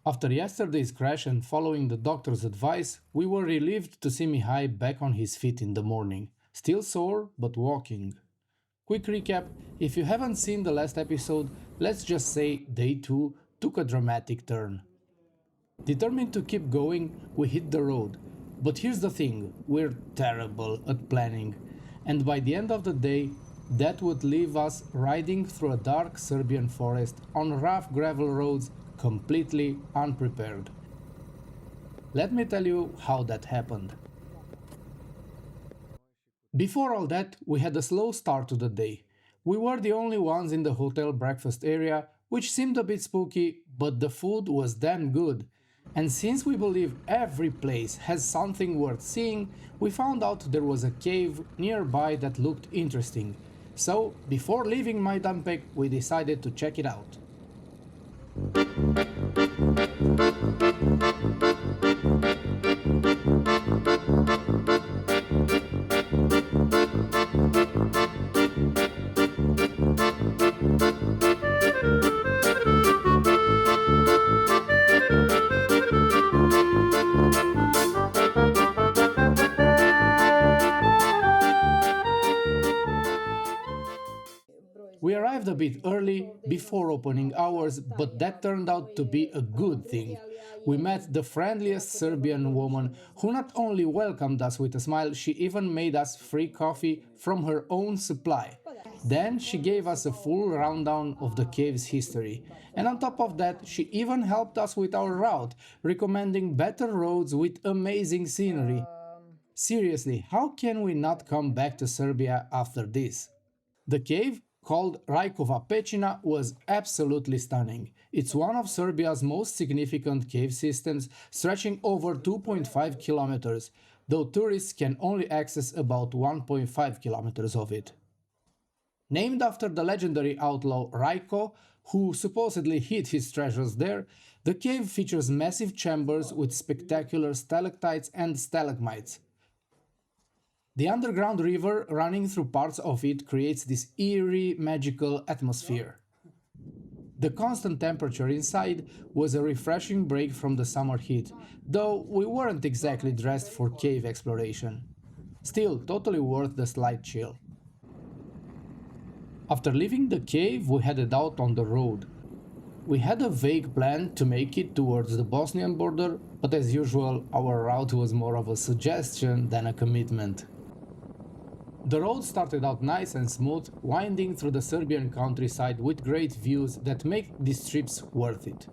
After yesterday's crash and following the doctor's advice, we were relieved to see Mihai back on his feet in the morning, still sore but walking. Quick recap, if you haven't seen the last episode, let's just say day 2 took a dramatic turn. Determined to keep going, we hit the road. But here's the thing, we're terrible at planning. And by the end of the day, that would leave us riding through a dark Serbian forest on rough gravel roads completely unprepared. Let me tell you how that happened. Before all that, we had a slow start to the day. We were the only ones in the hotel breakfast area, which seemed a bit spooky, but the food was damn good. And since we believe every place has something worth seeing, we found out there was a cave nearby that looked interesting. So, before leaving Majdanpek, we decided to check it out. We arrived a bit early, before opening hours, but that turned out to be a good thing. We met the friendliest Serbian woman who not only welcomed us with a smile, she even made us free coffee from her own supply. Then she gave us a full rundown of the cave's history. And on top of that, she even helped us with our route, recommending better roads with amazing scenery. Seriously, how can we not come back to Serbia after this? The cave, called Rajkova Pećina, was absolutely stunning. It's one of Serbia's most significant cave systems, stretching over 2.5 kilometers, though tourists can only access about 1.5 kilometers of it. Named after the legendary outlaw Rajko, who supposedly hid his treasures there, the cave features massive chambers with spectacular stalactites and stalagmites. The underground river running through parts of it creates this eerie, magical atmosphere. The constant temperature inside was a refreshing break from the summer heat, though we weren't exactly dressed for cave exploration. Still, totally worth the slight chill. After leaving the cave, we headed out on the road. We had a vague plan to make it towards the Bosnian border, but as usual, our route was more of a suggestion than a commitment. The road started out nice and smooth, winding through the Serbian countryside with great views that make these trips worth it.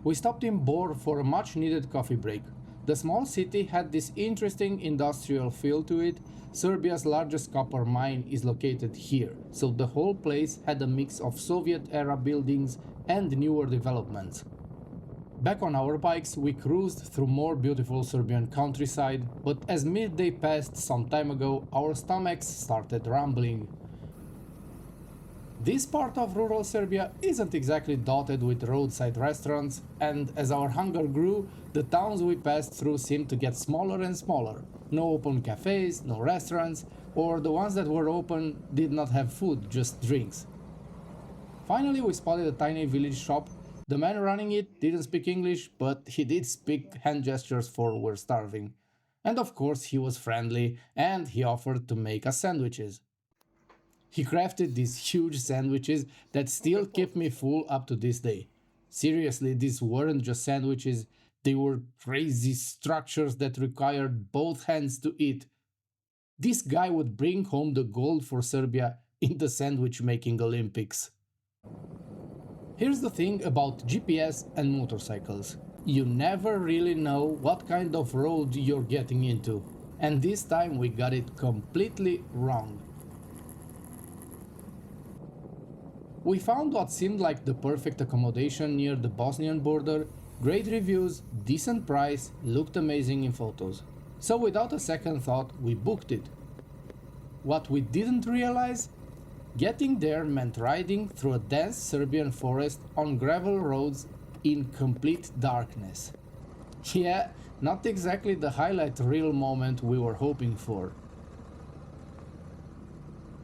We stopped in Bor for a much needed coffee break. The small city had this interesting industrial feel to it. Serbia's largest copper mine is located here, so the whole place had a mix of Soviet-era buildings and newer developments. Back on our bikes, we cruised through more beautiful Serbian countryside, but as midday passed some time ago, our stomachs started rumbling. This part of rural Serbia isn't exactly dotted with roadside restaurants, and as our hunger grew, the towns we passed through seemed to get smaller and smaller. No open cafes, no restaurants, or the ones that were open did not have food, just drinks. Finally, we spotted a tiny village shop. The man running it didn't speak English, but he did speak hand gestures for "we're starving." And of course, he was friendly, and he offered to make us sandwiches. He crafted these huge sandwiches that still keep me full up to this day. Seriously, these weren't just sandwiches, they were crazy structures that required both hands to eat. This guy would bring home the gold for Serbia in the sandwich making Olympics. Here's the thing about GPS and motorcycles. You never really know what kind of road you're getting into. And this time we got it completely wrong. We found what seemed like the perfect accommodation near the Bosnian border, great reviews, decent price, looked amazing in photos. So without a second thought, we booked it. What we didn't realize? Getting there meant riding through a dense Serbian forest on gravel roads in complete darkness. Yeah, not exactly the highlight reel moment we were hoping for.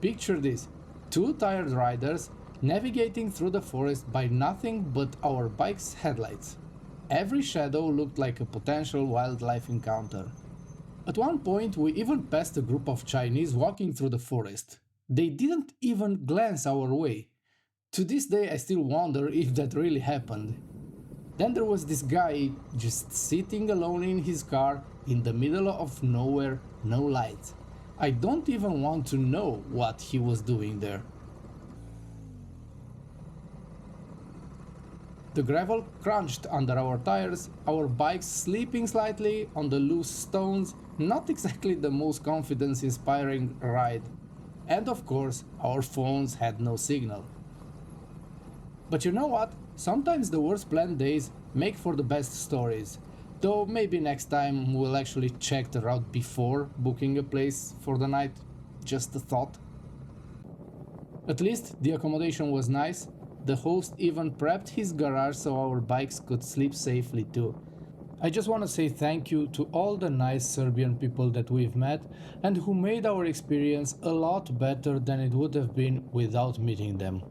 Picture this, two tired riders navigating through the forest by nothing but our bike's headlights. Every shadow looked like a potential wildlife encounter. At one point, we even passed a group of Chinese walking through the forest. They didn't even glance our way. To this day, I still wonder if that really happened. Then there was this guy just sitting alone in his car in the middle of nowhere, no lights. I don't even want to know what he was doing there. The gravel crunched under our tires, our bikes slipping slightly on the loose stones, not exactly the most confidence-inspiring ride. And of course, our phones had no signal. But you know what? Sometimes the worst planned days make for the best stories. Though maybe next time we'll actually check the route before booking a place for the night. Just a thought. At least the accommodation was nice. The host even prepped his garage so our bikes could sleep safely too. I just want to say thank you to all the nice Serbian people that we've met and who made our experience a lot better than it would have been without meeting them.